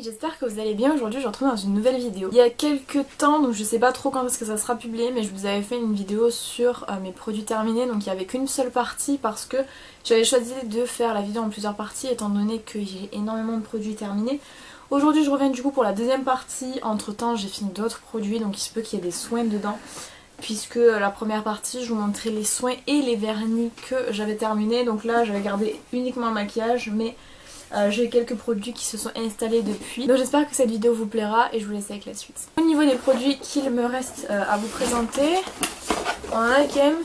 J'espère que vous allez bien. Aujourd'hui je vous retrouve dans une nouvelle vidéo. Il y a quelques temps, donc je sais pas trop quand est-ce que ça sera publié, mais je vous avais fait une vidéo sur mes produits terminés, donc il n'y avait qu'une seule partie parce que j'avais choisi de faire la vidéo en plusieurs parties étant donné que j'ai énormément de produits terminés. Aujourd'hui je reviens du coup pour la deuxième partie. Entre temps j'ai fini d'autres produits, donc il se peut qu'il y ait des soins dedans, puisque la première partie je vous montrais les soins et les vernis que j'avais terminés. Donc là j'avais gardé uniquement le maquillage, mais j'ai quelques produits qui se sont installés depuis. Donc j'espère que cette vidéo vous plaira et je vous laisse avec la suite. Au niveau des produits qu'il me reste à vous présenter, on en a quand même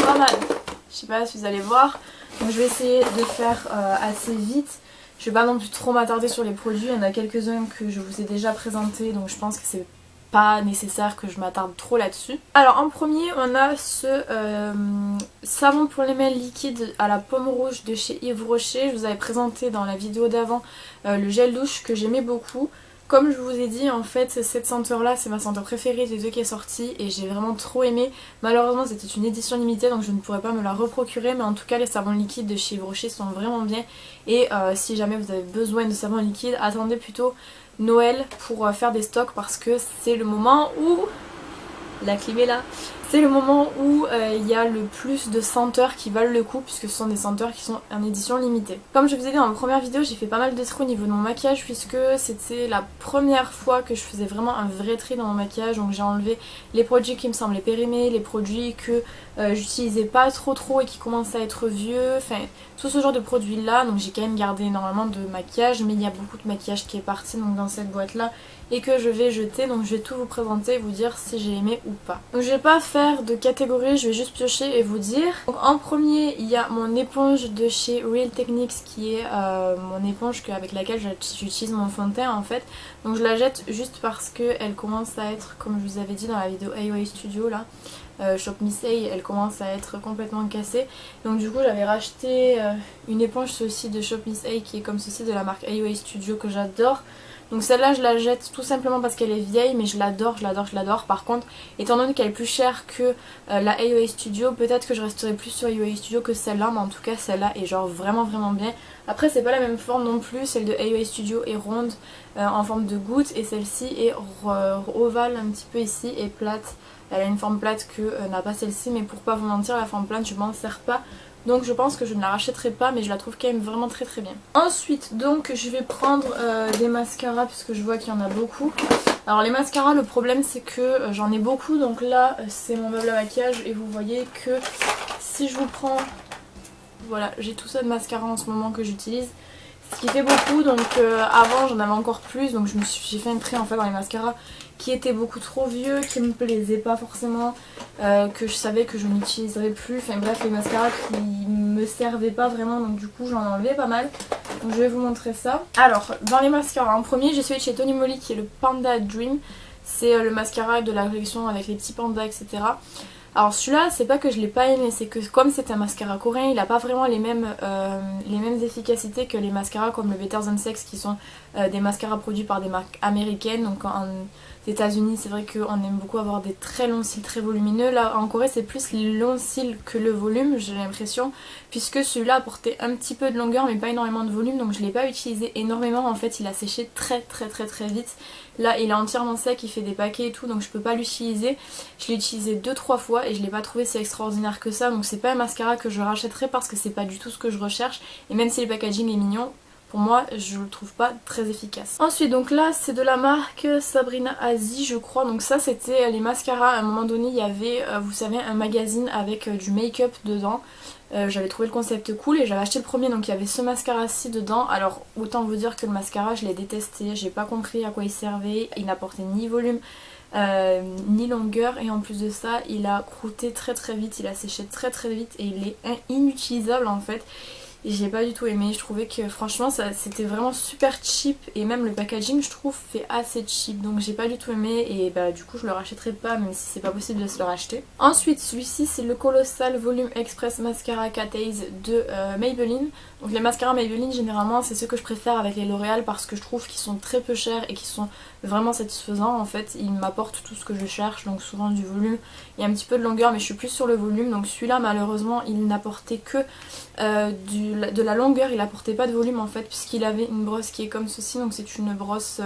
pas mal. Je sais pas si vous allez voir. Donc je vais essayer de faire assez vite. Je vais pas non plus trop m'attarder sur les produits. Il y en a quelques-uns que je vous ai déjà présentés, donc je pense que c'est pas nécessaire que je m'attarde trop là-dessus. Alors en premier on a ce savon pour les mains liquide à la pomme rouge de chez Yves Rocher. Je vous avais présenté dans la vidéo d'avant le gel douche que j'aimais beaucoup. Comme je vous ai dit, en fait cette senteur là c'est ma senteur préférée des deux qui est sortie et j'ai vraiment trop aimé. Malheureusement c'était une édition limitée donc je ne pourrais pas me la reprocurer, mais en tout cas les savons liquides de chez Yves Rocher sont vraiment bien. Et si jamais vous avez besoin de savon liquide, attendez plutôt Noël pour faire des stocks parce que c'est le moment où la clim est là. C'est le moment où il y a le plus de senteurs qui valent le coup, puisque ce sont des senteurs qui sont en édition limitée. Comme je vous ai dit dans ma première vidéo, j'ai fait pas mal de tri au niveau de mon maquillage, puisque c'était la première fois que je faisais vraiment un vrai tri dans mon maquillage. Donc j'ai enlevé les produits qui me semblaient périmés, les produits que j'utilisais pas trop et qui commençaient à être vieux, enfin tout ce genre de produits là. Donc j'ai quand même gardé énormément de maquillage, mais il y a beaucoup de maquillage qui est parti donc dans cette boîte là et que je vais jeter. Donc je vais tout vous présenter et vous dire si j'ai aimé ou pas. Donc je vais pas faire de catégorie, je vais juste piocher et vous dire. Donc en premier il y a mon éponge de chez Real Techniques qui est mon éponge avec laquelle j'utilise mon fond de teint en fait. Donc je la jette juste parce qu'elle commence à être, comme je vous avais dit dans la vidéo AOA Studio là, Shop Miss A, elle commence à être complètement cassée. Donc du coup j'avais racheté une éponge ceci de Shop Miss A qui est comme ceci de la marque AOA Studio que j'adore. Donc celle-là je la jette tout simplement parce qu'elle est vieille, mais je l'adore. Par contre, étant donné qu'elle est plus chère que la AOA Studio, peut-être que je resterai plus sur AOA Studio que celle-là, mais en tout cas celle-là est genre vraiment bien. Après c'est pas la même forme non plus, celle de AOA Studio est ronde en forme de goutte et celle-ci est ovale un petit peu ici et plate. Elle a une forme plate que n'a pas celle-ci, mais pour pas vous mentir la forme plate je m'en sers pas. Donc je pense que je ne la rachèterai pas, mais je la trouve quand même vraiment très bien. Ensuite donc je vais prendre des mascaras puisque je vois qu'il y en a beaucoup. Alors les mascaras, le problème c'est que j'en ai beaucoup, donc là c'est mon meuble à maquillage et vous voyez que si je vous prends, voilà, j'ai tout ça de mascara en ce moment que j'utilise. Ce qui fait beaucoup, donc avant j'en avais encore plus, donc j'ai fait un tri en fait dans les mascaras qui étaient beaucoup trop vieux, qui me plaisaient pas forcément, que je savais que je n'utiliserais plus. Enfin bref, les mascaras qui me servaient pas vraiment, donc du coup j'en ai enlevé pas mal. Donc je vais vous montrer ça. Alors dans les mascaras, en premier j'ai celui de chez Tony Moly qui est le Panda Dream. C'est le mascara de la collection avec les petits pandas etc. Alors celui-là c'est pas que je l'ai pas aimé, c'est que comme c'est un mascara coréen, il a pas vraiment les mêmes efficacités que les mascaras comme le Better Than Sex qui sont des mascaras produits par des marques américaines. Donc en États-Unis c'est vrai qu'on aime beaucoup avoir des très longs cils très volumineux. Là en Corée c'est plus les longs cils que le volume, j'ai l'impression, puisque celui-là apportait un petit peu de longueur mais pas énormément de volume, donc je l'ai pas utilisé énormément. En fait il a séché très vite. Là il est entièrement sec, il fait des paquets et tout, donc je peux pas l'utiliser. Je l'ai utilisé 2-3 fois et je l'ai pas trouvé si extraordinaire que ça, donc c'est pas un mascara que je rachèterai parce que c'est pas du tout ce que je recherche. Et même si le packaging est mignon, pour moi je le trouve pas très efficace. Ensuite donc là c'est de la marque Sabrina Asie je crois. Donc ça c'était les mascaras, à un moment donné il y avait vous savez un magazine avec du make-up dedans. J'avais trouvé le concept cool et j'avais acheté le premier, donc il y avait ce mascara-ci dedans. Alors autant vous dire que le mascara je l'ai détesté, j'ai pas compris à quoi il servait, il n'apportait ni volume ni longueur et en plus de ça il a croûté très vite, il a séché très vite et il est inutilisable en fait. Et j'ai pas du tout aimé, je trouvais que franchement c'était vraiment super cheap et même le packaging je trouve fait assez cheap, donc j'ai pas du tout aimé et bah du coup je le rachèterai pas même si c'est pas possible de se le racheter. Ensuite celui-ci c'est le Colossal Volume Express Mascara Cat Eyes de Maybelline. Donc les mascaras Maybelline généralement c'est ceux que je préfère avec les L'Oréal parce que je trouve qu'ils sont très peu chers et qu'ils sont vraiment satisfaisants en fait. Ils m'apportent tout ce que je cherche, donc souvent du volume et un petit peu de longueur, mais je suis plus sur le volume. Donc celui-là malheureusement il n'apportait que du de la longueur, il apportait pas de volume en fait, puisqu'il avait une brosse qui est comme ceci, donc c'est une brosse,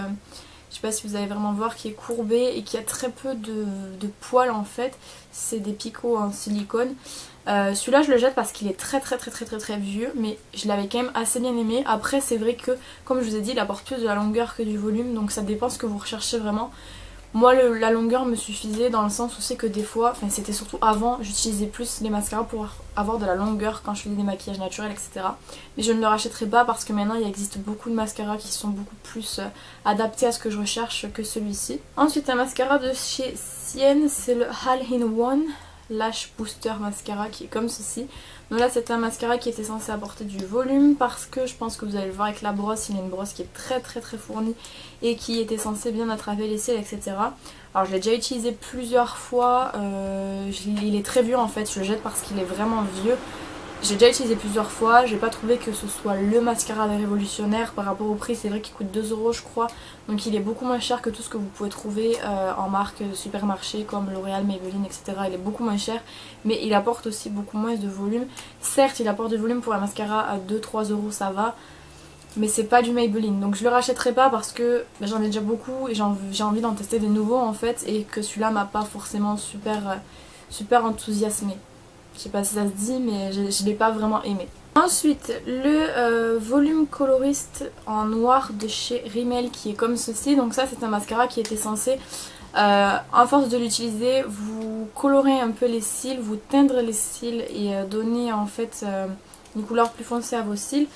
je sais pas si vous allez vraiment voir, qui est courbée et qui a très peu de poils en fait, c'est des picots en silicone. Celui-là je le jette parce qu'il est très vieux, mais je l'avais quand même assez bien aimé. Après c'est vrai que, comme je vous ai dit, il apporte plus de la longueur que du volume, donc ça dépend ce que vous recherchez vraiment. Moi la longueur me suffisait dans le sens où c'est que des fois, enfin c'était surtout avant, j'utilisais plus les mascaras pour avoir de la longueur quand je faisais des maquillages naturels, etc. Mais je ne le rachèterai pas parce que maintenant il existe beaucoup de mascaras qui sont beaucoup plus adaptés à ce que je recherche que celui-ci. Ensuite un mascara de chez Sien, c'est le All in One Lash Booster Mascara qui est comme ceci. Donc là c'est un mascara qui était censé apporter du volume parce que je pense que vous allez le voir avec la brosse, il a une brosse qui est très fournie et qui était censée bien attraper les cils, etc. Alors je l'ai déjà utilisé plusieurs fois, il est très vieux en fait, je le jette parce qu'il est vraiment vieux. J'ai déjà utilisé plusieurs fois, j'ai pas trouvé que ce soit le mascara révolutionnaire par rapport au prix, c'est vrai qu'il coûte 2 € je crois, donc il est beaucoup moins cher que tout ce que vous pouvez trouver en marque de supermarché comme L'Oréal, Maybelline, etc. Il est beaucoup moins cher, mais il apporte aussi beaucoup moins de volume. Certes il apporte du volume pour un mascara à 2-3 € ça va, mais c'est pas du Maybelline, donc je le rachèterai pas parce que j'en ai déjà beaucoup et j'ai envie d'en tester des nouveaux en fait, et que celui-là m'a pas forcément super enthousiasmée. Je sais pas si ça se dit, mais je l'ai pas vraiment aimé. Ensuite, le volume coloriste en noir de chez Rimmel qui est comme ceci. Donc ça c'est un mascara qui était censé, à force de l'utiliser, vous colorer un peu les cils, vous teindre les cils et donner en fait une couleur plus foncée à vos cils.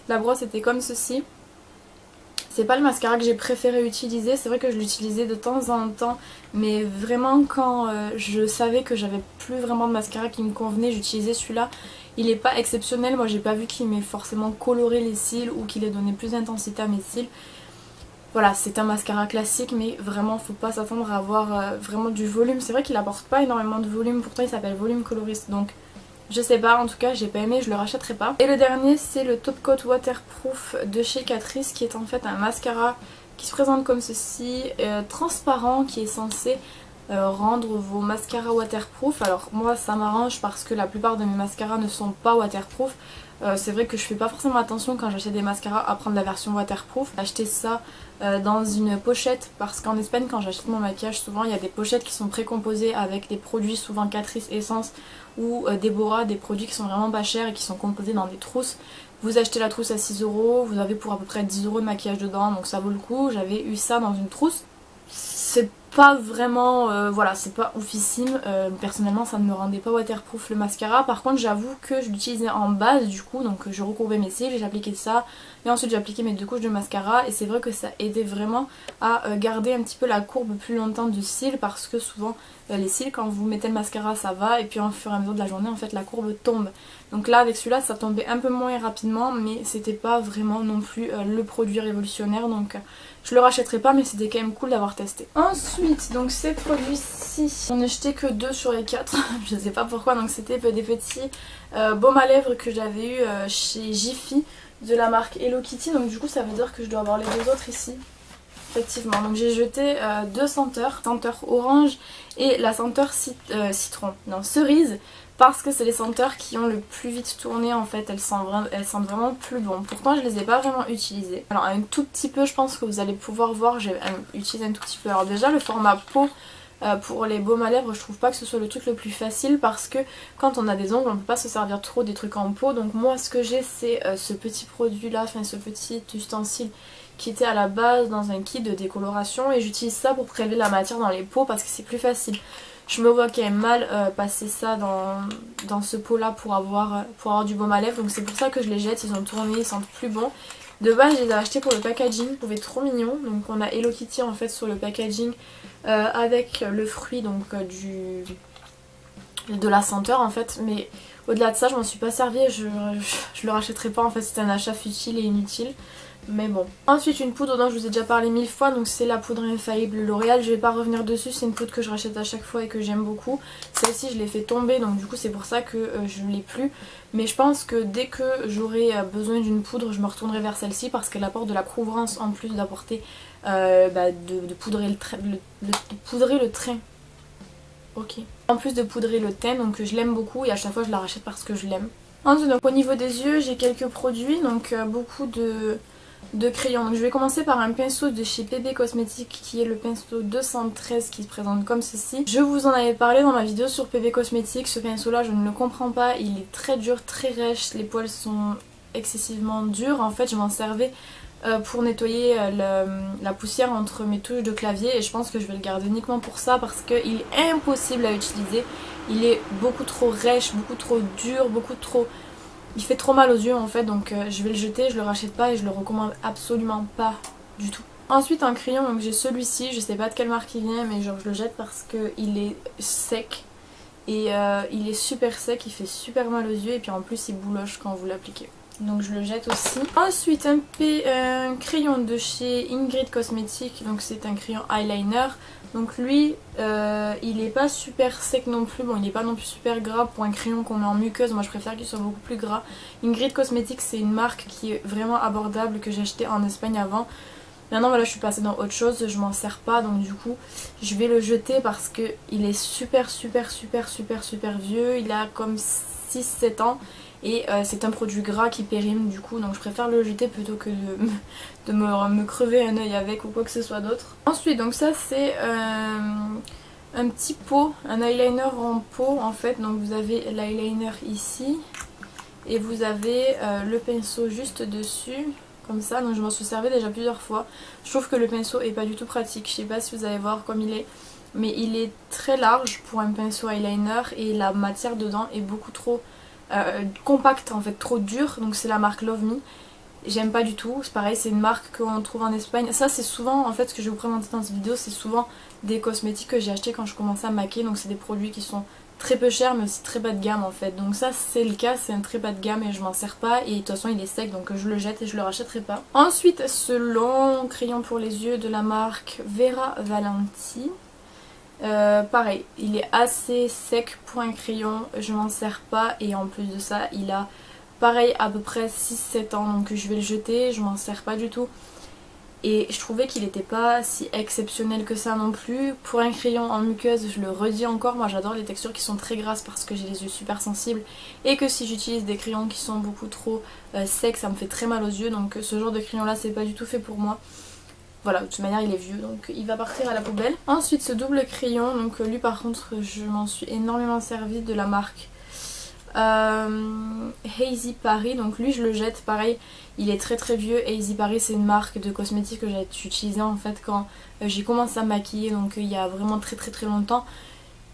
La brosse était comme ceci. C'est pas le mascara que j'ai préféré utiliser, c'est vrai que je l'utilisais de temps en temps, mais vraiment quand je savais que j'avais plus vraiment de mascara qui me convenait, j'utilisais celui-là. Il est pas exceptionnel, moi j'ai pas vu qu'il m'ait forcément coloré les cils ou qu'il ait donné plus d'intensité à mes cils. Voilà, c'est un mascara classique, mais vraiment faut pas s'attendre à avoir vraiment du volume. C'est vrai qu'il apporte pas énormément de volume, pourtant il s'appelle volume coloriste, donc je sais pas, en tout cas j'ai pas aimé, je le rachèterai pas. Et le dernier c'est le Top Coat Waterproof de chez Catrice, qui est en fait un mascara qui se présente comme ceci, transparent, qui est censé rendre vos mascaras waterproof. Alors moi ça m'arrange parce que la plupart de mes mascaras ne sont pas waterproof. C'est vrai que je fais pas forcément attention quand j'achète des mascaras à prendre la version waterproof. J'ai acheté ça dans une pochette parce qu'en Espagne quand j'achète mon maquillage souvent il y a des pochettes qui sont précomposées avec des produits, souvent Catrice Essence ou Deborah, des produits qui sont vraiment pas chers et qui sont composés dans des trousses. Vous achetez la trousse à 6 €, vous avez pour à peu près 10 € de maquillage dedans, donc ça vaut le coup. J'avais eu ça dans une trousse. C'est pas vraiment, voilà, c'est pas oufissime. Personnellement ça ne me rendait pas waterproof le mascara. Par contre j'avoue que je l'utilisais en base du coup, donc je recourbais mes cils, j'appliquais ça et ensuite j'appliquais mes 2 couches de mascara, et c'est vrai que ça aidait vraiment à garder un petit peu la courbe plus longtemps du cil, parce que souvent les cils quand vous mettez le mascara ça va, et puis au fur et à mesure de la journée en fait la courbe tombe. Donc là avec celui-là ça tombait un peu moins rapidement, mais c'était pas vraiment non plus le produit révolutionnaire, donc je le rachèterai pas, mais c'était quand même cool d'avoir testé. Ensuite, donc ces produits-ci, j'en ai jeté que 2 sur les 4, je sais pas pourquoi, donc c'était des petits baumes à lèvres que j'avais eu chez Jiffy de la marque Hello Kitty, donc du coup ça veut dire que je dois avoir les 2 autres ici. Effectivement, donc j'ai jeté 2 senteurs, senteur orange et la senteur cerise, parce que c'est les senteurs qui ont le plus vite tourné en fait, elles sentent vraiment plus bon. Pourtant je les ai pas vraiment utilisées. Alors un tout petit peu, je pense que vous allez pouvoir voir, j'ai utilisé un tout petit peu. Alors déjà le format pot pour les baumes à lèvres, je trouve pas que ce soit le truc le plus facile, parce que quand on a des ongles on peut pas se servir trop des trucs en pot. Donc moi ce que j'ai c'est ce petit produit là, enfin ce petit ustensile qui était à la base dans un kit de décoloration, et j'utilise ça pour prélever la matière dans les pots parce que c'est plus facile. Je me vois quand même mal passer ça dans ce pot là pour avoir du baume à lèvres, donc c'est pour ça que je les jette. Ils ont tourné, ils sentent plus bon. De base je les ai achetés pour le packaging, je trouvais trop mignon. Donc on a Hello Kitty en fait sur le packaging avec le fruit donc de la senteur en fait, mais au-delà de ça je m'en suis pas servi et je le rachèterai pas en fait, c'était un achat futile et inutile. Mais bon. Ensuite une poudre dont je vous ai déjà parlé 1000 fois, donc c'est la poudre infaillible L'Oréal. Je vais pas revenir dessus, c'est une poudre que je rachète à chaque fois et que j'aime beaucoup. Celle-ci je l'ai fait tomber, donc du coup c'est pour ça que je ne l'ai plus. Mais je pense que dès que j'aurai besoin d'une poudre, je me retournerai vers celle-ci parce qu'elle apporte de la couvrance en plus d'apporter de poudrer le train. Ok. En plus de poudrer le teint, donc je l'aime beaucoup et à chaque fois je la rachète parce que je l'aime. Ensuite, donc, au niveau des yeux, j'ai quelques produits, donc beaucoup de crayons. Donc je vais commencer par un pinceau de chez PB Cosmetics qui est le pinceau 213 qui se présente comme ceci. Je vous en avais parlé dans ma vidéo sur PB Cosmetics. Ce pinceau là je ne le comprends pas, il est très dur, très rêche, les poils sont excessivement durs. En fait je m'en servais pour nettoyer la poussière entre mes touches de clavier et je pense que je vais le garder uniquement pour ça parce qu'il est impossible à utiliser. Il est beaucoup trop rêche, beaucoup trop dur, beaucoup trop... Il fait trop mal aux yeux en fait, donc je vais le jeter, je le rachète pas et je le recommande absolument pas du tout. Ensuite un crayon, donc j'ai celui-ci, je sais pas de quelle marque il vient mais genre je le jette parce qu'il est sec et il est super sec, il fait super mal aux yeux et puis en plus il bouloche quand vous l'appliquez. Donc je le jette aussi. Ensuite un crayon de chez Ingrid Cosmetics, donc c'est un crayon eyeliner. Donc lui il est pas super sec non plus, bon il est pas non plus super gras pour un crayon qu'on met en muqueuse, moi je préfère qu'il soit beaucoup plus gras. Ingrid Cosmetics c'est une marque qui est vraiment abordable que j'ai acheté en Espagne avant. Maintenant voilà je suis passée dans autre chose, je m'en sers pas donc du coup je vais le jeter parce que il est super vieux, il a comme 6-7 ans. Et c'est un produit gras qui périme du coup donc je préfère le jeter plutôt que de me crever un œil avec ou quoi que ce soit d'autre. Ensuite donc ça c'est un petit pot, un eyeliner en pot en fait. Donc vous avez l'eyeliner ici et vous avez le pinceau juste dessus comme ça. Donc je m'en suis servi déjà plusieurs fois. Je trouve que le pinceau est pas du tout pratique, je sais pas si vous allez voir comme il est. Mais il est très large pour un pinceau eyeliner et la matière dedans est beaucoup trop... compact en fait, trop dur, donc c'est la marque Love Me. J'aime pas du tout, c'est pareil, c'est une marque qu'on trouve en Espagne. Ça c'est souvent, en fait ce que je vais vous présenter dans cette vidéo, c'est souvent des cosmétiques que j'ai acheté quand je commençais à maquiller. Donc c'est des produits qui sont très peu chers mais aussi très bas de gamme en fait. Donc ça c'est le cas, c'est un très bas de gamme et je m'en sers pas. Et de toute façon il est sec donc je le jette et je le rachèterai pas. Ensuite ce long crayon pour les yeux de la marque Vera Valenti. Pareil, il est assez sec pour un crayon, je m'en sers pas et en plus de ça il a pareil à peu près 6-7 ans donc je vais le jeter, je m'en sers pas du tout. Et je trouvais qu'il était pas si exceptionnel que ça non plus. Pour un crayon en muqueuse, je le redis encore, moi j'adore les textures qui sont très grasses parce que j'ai les yeux super sensibles. Et que si j'utilise des crayons qui sont beaucoup trop secs, ça me fait très mal aux yeux. Donc ce genre de crayon là c'est pas du tout fait pour moi. Voilà, de toute manière il est vieux donc il va partir à la poubelle. Ensuite ce double crayon, donc lui par contre je m'en suis énormément servi de la marque Hazy Paris. Donc lui je le jette, pareil il est très vieux. Hazy Paris c'est une marque de cosmétiques que j'ai utilisée en fait quand j'ai commencé à maquiller, donc il y a vraiment très longtemps.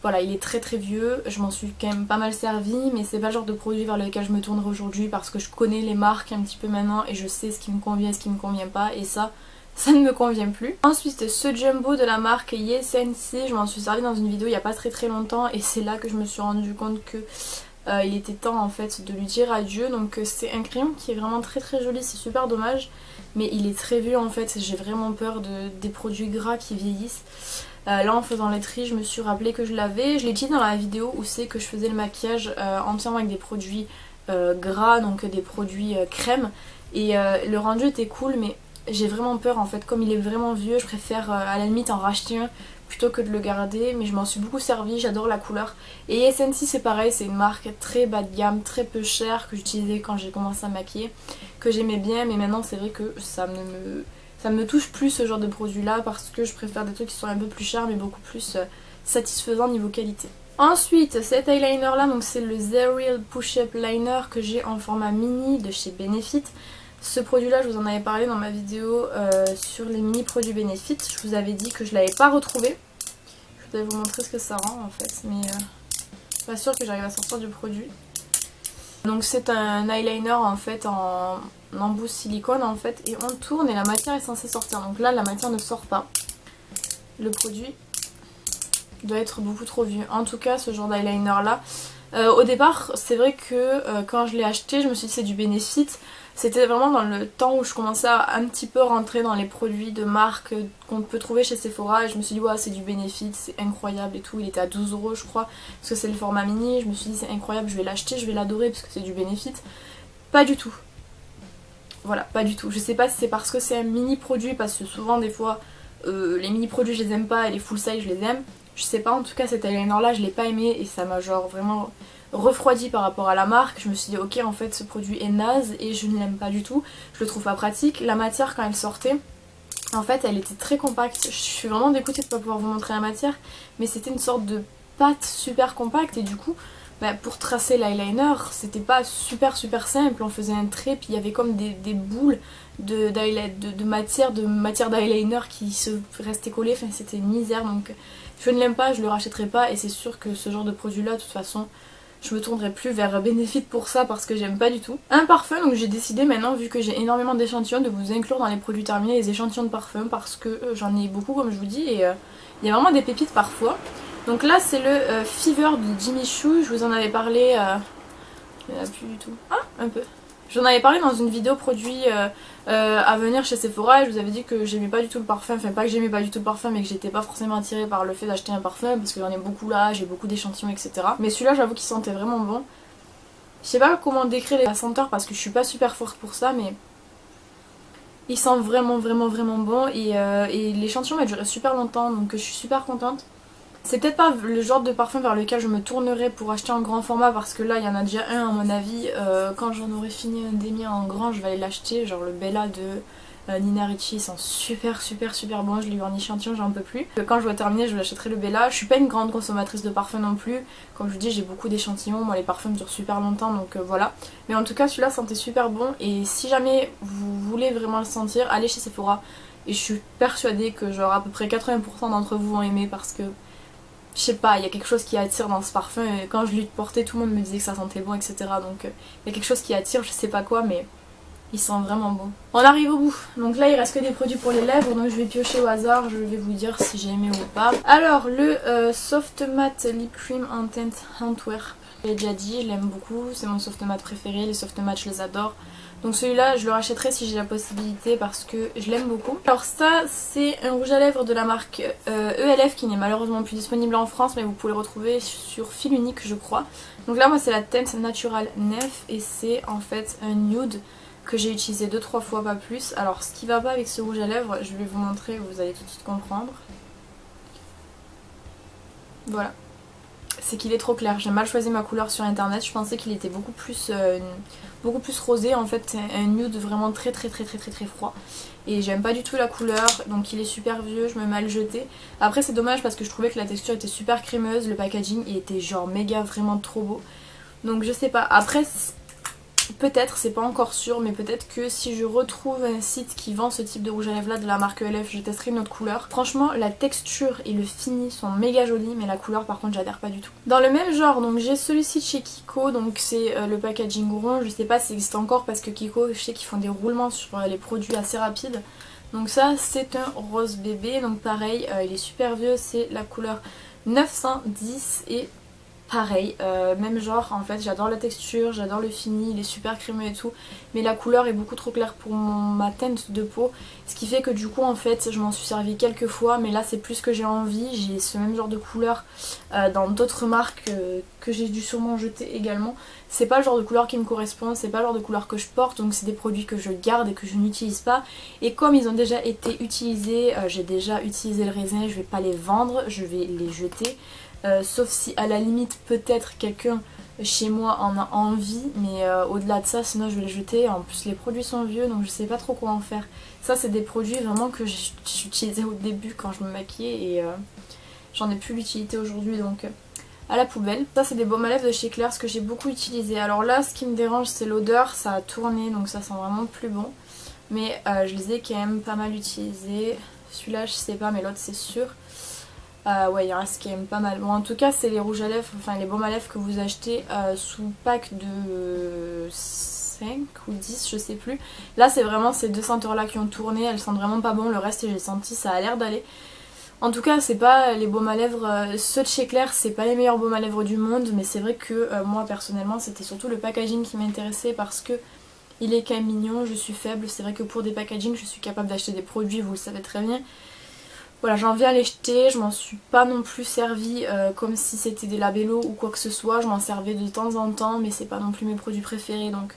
Voilà, il est très vieux, je m'en suis quand même pas mal servi, mais c'est pas le genre de produit vers lequel je me tournerai aujourd'hui parce que je connais les marques un petit peu maintenant et je sais ce qui me convient et ce qui me convient pas, et ça ne me convient plus. Ensuite ce jumbo de la marque Yes NC, je m'en suis servi dans une vidéo il y a pas très longtemps et c'est là que je me suis rendu compte que il était temps en fait de lui dire adieu. Donc c'est un crayon qui est vraiment très joli, c'est super dommage mais il est très vieux en fait, j'ai vraiment peur des produits gras qui vieillissent. Là en faisant les tris je me suis rappelé que je l'avais, je l'ai dit dans la vidéo où c'est que je faisais le maquillage entièrement avec des produits gras, donc des produits crème, et le rendu était cool mais j'ai vraiment peur en fait, comme il est vraiment vieux je préfère à la limite en racheter un plutôt que de le garder, mais je m'en suis beaucoup servi, j'adore la couleur. Et SNC c'est pareil, c'est une marque très bas de gamme, très peu chère, que j'utilisais quand j'ai commencé à maquiller, que j'aimais bien, mais maintenant c'est vrai que ça me touche plus ce genre de produit là parce que je préfère des trucs qui sont un peu plus chers mais beaucoup plus satisfaisants niveau qualité. Ensuite cet eyeliner là, donc c'est le The Real Push Up Liner que j'ai en format mini de chez Benefit. Ce produit là je vous en avais parlé dans ma vidéo sur les mini produits Benefit. Je vous avais dit que je l'avais pas retrouvé. Je vais vous montrer ce que ça rend en fait, mais pas sûr que j'arrive à sortir du produit. Donc c'est un eyeliner en fait en embout silicone en fait, et on tourne et la matière est censée sortir. Donc là la matière ne sort pas. Le produit doit être beaucoup trop vieux. En tout cas ce genre d'eyeliner là, au départ c'est vrai que quand je l'ai acheté je me suis dit c'est du Benefit. C'était vraiment dans le temps où je commençais à un petit peu rentrer dans les produits de marque qu'on peut trouver chez Sephora, et je me suis dit ouais c'est du Benefit, c'est incroyable et tout. Il était à 12 € je crois parce que c'est le format mini. Je me suis dit c'est incroyable, je vais l'acheter, je vais l'adorer parce que c'est du Benefit. Pas du tout. Voilà, pas du tout. Je sais pas si c'est parce que c'est un mini produit, parce que souvent des fois les mini produits je les aime pas et les full size je les aime, Je sais pas, en tout cas cet eyeliner là je l'ai pas aimé et ça m'a genre vraiment refroidi par rapport à la marque. Je me suis dit ok en fait ce produit est naze et je ne l'aime pas du tout, je le trouve pas pratique. La matière quand elle sortait, en fait elle était très compacte, je suis vraiment dégoûtée de pas pouvoir vous montrer la matière, mais c'était une sorte de pâte super compacte et du coup bah, pour tracer l'eyeliner c'était pas super simple, on faisait un trait puis il y avait comme des boules de matière d'eyeliner qui se restaient collées, enfin c'était une misère donc je ne l'aime pas, je le rachèterai pas et c'est sûr que ce genre de produit là de toute façon je me tournerai plus vers Benefit pour ça parce que j'aime pas du tout. Un parfum, donc j'ai décidé maintenant vu que j'ai énormément d'échantillons de vous inclure dans les produits terminés les échantillons de parfum parce que j'en ai beaucoup comme je vous dis et il y a vraiment des pépites parfois. Donc là c'est le Fever de Jimmy Choo, je vous en avais parlé, il n'y en a plus du tout, ah un peu. J'en avais parlé dans une vidéo produit à venir chez Sephora et je vous avais dit que j'aimais pas du tout le parfum, enfin pas que j'aimais pas du tout le parfum mais que j'étais pas forcément attirée par le fait d'acheter un parfum parce que j'en ai beaucoup là, j'ai beaucoup d'échantillons etc. Mais celui-là j'avoue qu'il sentait vraiment bon. Je sais pas comment décrire la senteur parce que je suis pas super forte pour ça mais il sent vraiment bon et l'échantillon va durer super longtemps donc je suis super contente. C'est peut-être pas le genre de parfum vers lequel je me tournerai pour acheter en grand format parce que là il y en a déjà un à mon avis, quand j'en aurai fini un des miens en grand je vais aller l'acheter, genre le Bella de Nina Ricci, ils sont super bons, je l'ai eu en échantillon, j'en peux plus. Quand je vais terminer je l'achèterai le Bella, je suis pas une grande consommatrice de parfum non plus, comme je vous dis j'ai beaucoup d'échantillons, moi les parfums durent super longtemps donc voilà. Mais en tout cas celui-là sentait super bon et si jamais vous voulez vraiment le sentir, allez chez Sephora et je suis persuadée que genre à peu près 80% d'entre vous vont aimer parce que je sais pas, il y a quelque chose qui attire dans ce parfum et quand je l'ai porté tout le monde me disait que ça sentait bon etc. Donc il y a quelque chose qui attire, je sais pas quoi mais il sent vraiment bon. On arrive au bout, donc là il reste que des produits pour les lèvres donc je vais piocher au hasard, je vais vous dire si j'ai aimé ou pas. Alors le Soft Matte Lip Cream Intense Antwerp, je l'ai déjà dit, je l'aime beaucoup, c'est mon soft matte préféré, les soft matte je les adore. Donc celui-là je le rachèterai si j'ai la possibilité parce que je l'aime beaucoup. Alors ça c'est un rouge à lèvres de la marque ELF qui n'est malheureusement plus disponible en France mais vous pouvez le retrouver sur fil unique je crois. Donc là moi c'est la teinte Natural 9 et c'est en fait un nude que j'ai utilisé 2-3 fois pas plus. Alors ce qui va pas avec ce rouge à lèvres je vais vous montrer, vous allez tout de suite comprendre. Voilà. C'est qu'il est trop clair, j'ai mal choisi ma couleur sur internet, je pensais qu'il était beaucoup plus rosé, en fait c'est un nude vraiment très froid et j'aime pas du tout la couleur donc il est super vieux, je me mets à le jeter. Après c'est dommage parce que je trouvais que la texture était super crémeuse, le packaging il était genre méga vraiment trop beau donc je sais pas, après peut-être, c'est pas encore sûr, mais peut-être que si je retrouve un site qui vend ce type de rouge à lèvres là de la marque ELF, je testerai une autre couleur. Franchement, la texture et le fini sont méga jolis, mais la couleur par contre j'adhère pas du tout. Dans le même genre, donc j'ai celui-ci de chez Kiko, donc c'est le packaging rond, je sais pas s'il existe encore parce que Kiko, je sais qu'ils font des roulements sur les produits assez rapides. Donc ça c'est un rose bébé, donc pareil, il est super vieux, c'est la couleur 910 et pareil, même genre en fait, j'adore la texture, j'adore le fini, il est super crémeux et tout, mais la couleur est beaucoup trop claire pour ma teinte de peau, ce qui fait que du coup en fait je m'en suis servi quelques fois, mais là c'est plus que j'ai envie, j'ai ce même genre de couleur dans d'autres marques que j'ai dû sûrement jeter également. C'est pas le genre de couleur qui me correspond, c'est pas le genre de couleur que je porte, donc c'est des produits que je garde et que je n'utilise pas, et comme ils ont déjà été utilisés, j'ai déjà utilisé le raisin, je vais pas les vendre, je vais les jeter. Sauf si à la limite peut-être quelqu'un chez moi en a envie, mais au-delà de ça sinon je vais les jeter. En plus les produits sont vieux donc je sais pas trop quoi en faire. Ça c'est des produits vraiment que j'utilisais au début quand je me maquillais et j'en ai plus l'utilité aujourd'hui donc à la poubelle. Ça c'est des baumes à lèvres de chez Claire's que j'ai beaucoup utilisé. Alors là ce qui me dérange c'est l'odeur, ça a tourné donc ça sent vraiment plus bon. Mais je les ai quand même pas mal utilisés. Celui-là je sais pas mais l'autre c'est sûr. Ouais, il en reste quand même pas mal. Bon, en tout cas, c'est les rouges à lèvres, enfin les baumes à lèvres que vous achetez sous pack de 5 ou 10, je sais plus. Là, c'est vraiment ces deux senteurs là qui ont tourné, elles sentent vraiment pas bon. Le reste, j'ai senti, ça a l'air d'aller. En tout cas, c'est pas les baumes à lèvres, ceux de chez Claire, c'est pas les meilleurs baumes à lèvres du monde, mais c'est vrai que moi personnellement, c'était surtout le packaging qui m'intéressait parce que il est quand même mignon, je suis faible. C'est vrai que pour des packaging, je suis capable d'acheter des produits, vous le savez très bien. Voilà, j'en viens à les jeter, je m'en suis pas non plus servi comme si c'était des labellos ou quoi que ce soit, je m'en servais de temps en temps mais c'est pas non plus mes produits préférés donc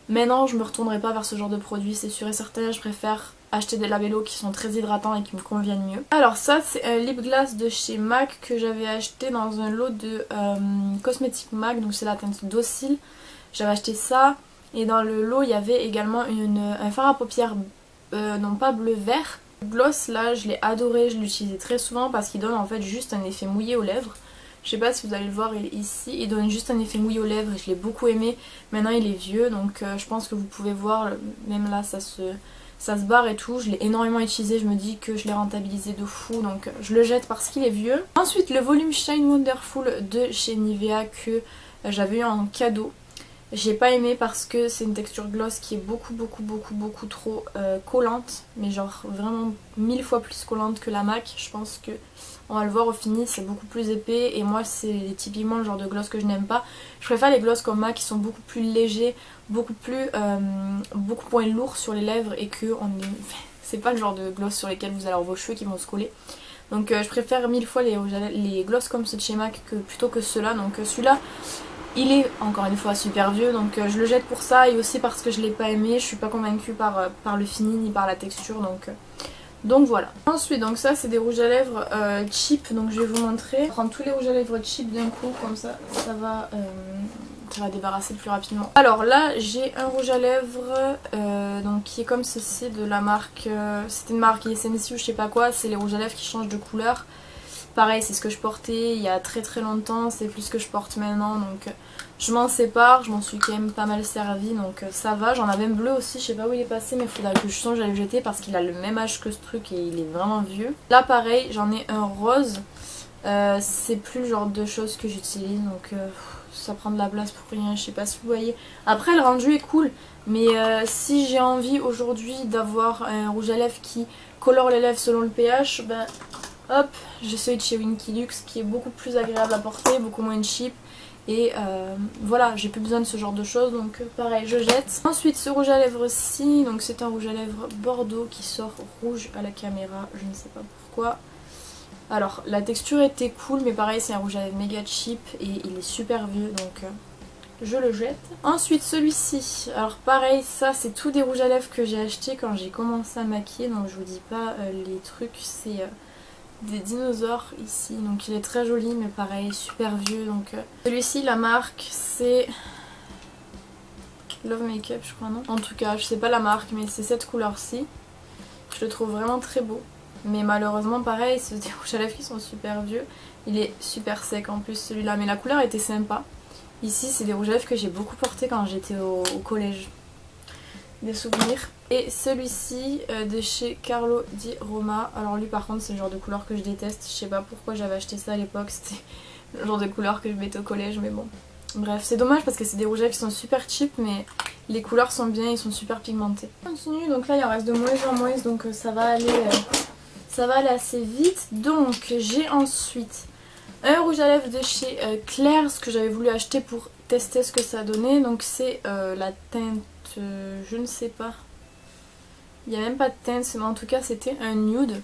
Maintenant je me retournerai pas vers ce genre de produit, c'est sûr et certain, je préfère acheter des labellos qui sont très hydratants et qui me conviennent mieux. Alors ça c'est un lip gloss de chez MAC que j'avais acheté dans un lot de cosmétiques MAC, donc c'est la teinte Docile. J'avais acheté ça et dans le lot il y avait également un fard à paupières, non pas bleu vert. Le gloss là je l'ai adoré, je l'utilisais très souvent parce qu'il donne en fait juste un effet mouillé aux lèvres. Je sais pas si vous allez le voir, il est ici, il donne juste un effet mouillé aux lèvres et je l'ai beaucoup aimé. Maintenant il est vieux donc je pense que vous pouvez voir, même là ça se barre et tout. Je l'ai énormément utilisé, je me dis que je l'ai rentabilisé de fou donc je le jette parce qu'il est vieux. Ensuite le volume Shine Wonderful de chez Nivea que j'avais eu en cadeau. J'ai pas aimé parce que c'est une texture gloss qui est beaucoup trop collante, mais genre vraiment 1000 fois plus collante que la MAC. Je pense que on va le voir au fini, c'est beaucoup plus épais et moi c'est typiquement le genre de gloss que je n'aime pas. Je préfère les gloss comme MAC qui sont beaucoup plus légers, beaucoup moins lourds sur les lèvres et que c'est pas le genre de gloss sur lesquels vous allez avoir vos cheveux qui vont se coller. Donc je préfère 1000 fois les gloss comme ceux de chez MAC plutôt que ceux-là. Donc celui-là il est encore une fois super vieux donc je le jette pour ça et aussi parce que je l'ai pas aimé, je suis pas convaincue par le fini ni par la texture donc voilà. Ensuite donc ça c'est des rouges à lèvres cheap, donc je vais vous montrer. Je vais prendre tous les rouges à lèvres cheap d'un coup comme ça va débarrasser plus rapidement. Alors là j'ai un rouge à lèvres donc qui est comme ceci de la marque, c'était une marque SNC ou je sais pas quoi, c'est les rouges à lèvres qui changent de couleur. Pareil c'est ce que je portais il y a très longtemps, c'est plus ce que je porte maintenant donc je m'en sépare, je m'en suis quand même pas mal servi donc ça va. J'en avais un bleu aussi, je sais pas où il est passé mais il faudra que je songe à le jeter parce qu'il a le même âge que ce truc et il est vraiment vieux. Là pareil j'en ai un rose, c'est plus le genre de choses que j'utilise donc ça prend de la place pour rien, je sais pas si vous voyez. Après le rendu est cool mais si j'ai envie aujourd'hui d'avoir un rouge à lèvres qui colore les lèvres selon le pH, ben hop, j'ai celui de chez Winkilux qui est beaucoup plus agréable à porter, beaucoup moins cheap. Et voilà, j'ai plus besoin de ce genre de choses donc pareil je jette. Ensuite ce rouge à lèvres-ci, donc c'est un rouge à lèvres Bordeaux qui sort rouge à la caméra, je ne sais pas pourquoi. Alors la texture était cool mais pareil c'est un rouge à lèvres méga cheap et il est super vieux donc je le jette. Ensuite celui-ci, alors pareil ça c'est tous des rouges à lèvres que j'ai acheté quand j'ai commencé à maquiller donc je vous dis pas les trucs, c'est des dinosaures ici, donc il est très joli mais pareil super vieux. Donc celui-ci la marque c'est Love Makeup je crois, non, en tout cas je sais pas la marque mais c'est cette couleur-ci, je le trouve vraiment très beau mais malheureusement pareil c'est des rouges à lèvres qui sont super vieux, il est super sec en plus celui-là mais la couleur était sympa. Ici c'est des rouges à lèvres que j'ai beaucoup porté quand j'étais au collège, des souvenirs. Et celui-ci de chez Carlo Di Roma, alors lui par contre c'est le genre de couleur que je déteste, je sais pas pourquoi j'avais acheté ça à l'époque, c'était le genre de couleur que je mettais au collège mais bon. Bref c'est dommage parce que c'est des rouges à lèvres qui sont super cheap mais les couleurs sont bien, ils sont super pigmentés. On continue, donc là il en reste de moins en moins donc ça va aller assez vite. Donc j'ai ensuite un rouge à lèvres de chez Claire's que j'avais voulu acheter pour tester ce que ça donnait, donc c'est la teinte je ne sais pas, il n'y a même pas de teinte mais en tout cas c'était un nude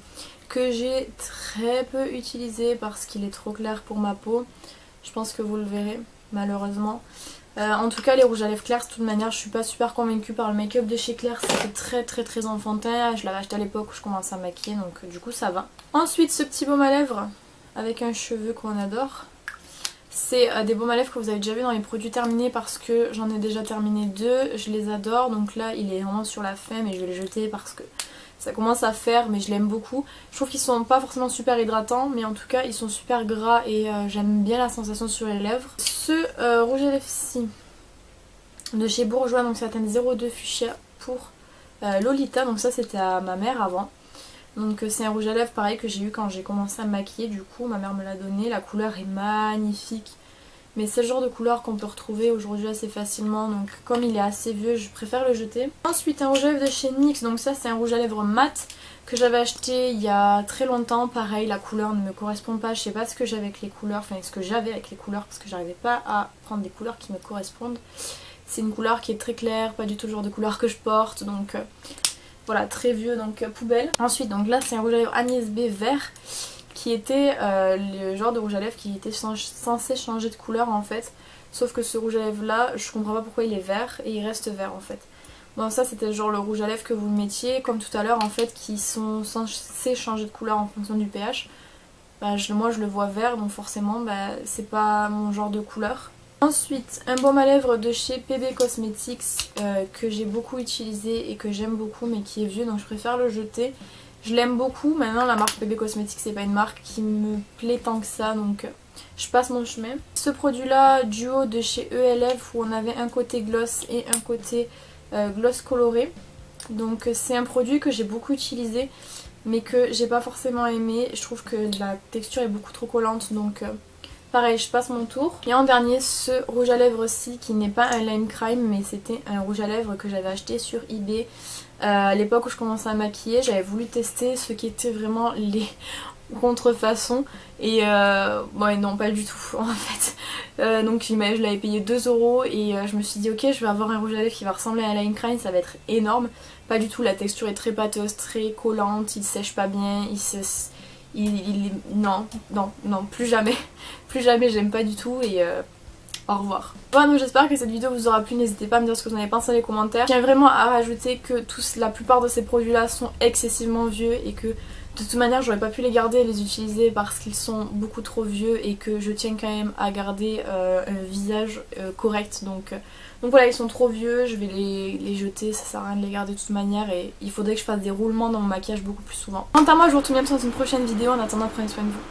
que j'ai très peu utilisé parce qu'il est trop clair pour ma peau, je pense que vous le verrez malheureusement. En tout cas les rouges à lèvres Claire's de toute manière je suis pas super convaincue par le make-up de chez Claire's, c'était très enfantin, je l'avais acheté à l'époque où je commençais à maquiller donc du coup ça va. Ensuite ce petit baume à lèvres avec un cheveu qu'on adore. C'est des baumes à lèvres que vous avez déjà vu dans les produits terminés parce que j'en ai déjà terminé deux, je les adore. Donc là il est vraiment sur la fin mais je vais les jeter parce que ça commence à faire mais je l'aime beaucoup. Je trouve qu'ils sont pas forcément super hydratants mais en tout cas ils sont super gras et j'aime bien la sensation sur les lèvres. Ce rouge à lèvres-ci de chez Bourjois, donc c'est la teinte 02 Fuchsia pour Lolita, donc ça c'était à ma mère avant. Donc c'est un rouge à lèvres pareil que j'ai eu quand j'ai commencé à me maquiller, du coup ma mère me l'a donné, la couleur est magnifique. Mais c'est le genre de couleur qu'on peut retrouver aujourd'hui assez facilement, donc comme il est assez vieux je préfère le jeter. Ensuite un rouge à lèvres de chez NYX, donc ça c'est un rouge à lèvres mat que j'avais acheté il y a très longtemps. Pareil la couleur ne me correspond pas, je sais pas ce que j'ai avec les couleurs, enfin ce que j'avais avec les couleurs parce que j'arrivais pas à prendre des couleurs qui me correspondent. C'est une couleur qui est très claire, pas du tout le genre de couleur que je porte donc... voilà, très vieux donc poubelle. Ensuite donc là c'est un rouge à lèvres Agnès B vert qui était le genre de rouge à lèvres qui était censé changer de couleur en fait. Sauf que ce rouge à lèvres là, je comprends pas pourquoi il est vert et il reste vert en fait. Bon ça c'était genre le rouge à lèvres que vous mettiez comme tout à l'heure en fait qui sont censés changer de couleur en fonction du pH. Bah, moi je le vois vert donc forcément bah, c'est pas mon genre de couleur. Ensuite un baume à lèvres de chez PB Cosmetics que j'ai beaucoup utilisé et que j'aime beaucoup mais qui est vieux donc je préfère le jeter. Je l'aime beaucoup, maintenant la marque PB Cosmetics c'est pas une marque qui me plaît tant que ça donc je passe mon chemin. Ce produit là duo de chez ELF où on avait un côté gloss et un côté gloss coloré. Donc c'est un produit que j'ai beaucoup utilisé mais que j'ai pas forcément aimé. Je trouve que la texture est beaucoup trop collante donc pareil je passe mon tour. Et en dernier ce rouge à lèvres-ci qui n'est pas un lime crime mais c'était un rouge à lèvres que j'avais acheté sur eBay. À l'époque où je commençais à maquiller, j'avais voulu tester ce qui étaient vraiment les contrefaçons et ouais non pas du tout en fait. Donc je l'avais payé 2 € et je me suis dit ok je vais avoir un rouge à lèvres qui va ressembler à un lime crime, ça va être énorme. Pas du tout, la texture est très pâteuse, très collante, il sèche pas bien, non, plus jamais, plus jamais j'aime pas du tout et au revoir. Voilà donc j'espère que cette vidéo vous aura plu, n'hésitez pas à me dire ce que vous en avez pensé dans les commentaires. Je tiens vraiment à rajouter que la plupart de ces produits là sont excessivement vieux et que de toute manière j'aurais pas pu les garder et les utiliser parce qu'ils sont beaucoup trop vieux et que je tiens quand même à garder un visage correct donc voilà ils sont trop vieux, je vais les jeter, ça sert à rien de les garder de toute manière et il faudrait que je fasse des roulements dans mon maquillage beaucoup plus souvent. Quant à moi je vous retrouve bientôt dans une prochaine vidéo, en attendant prenez soin de vous.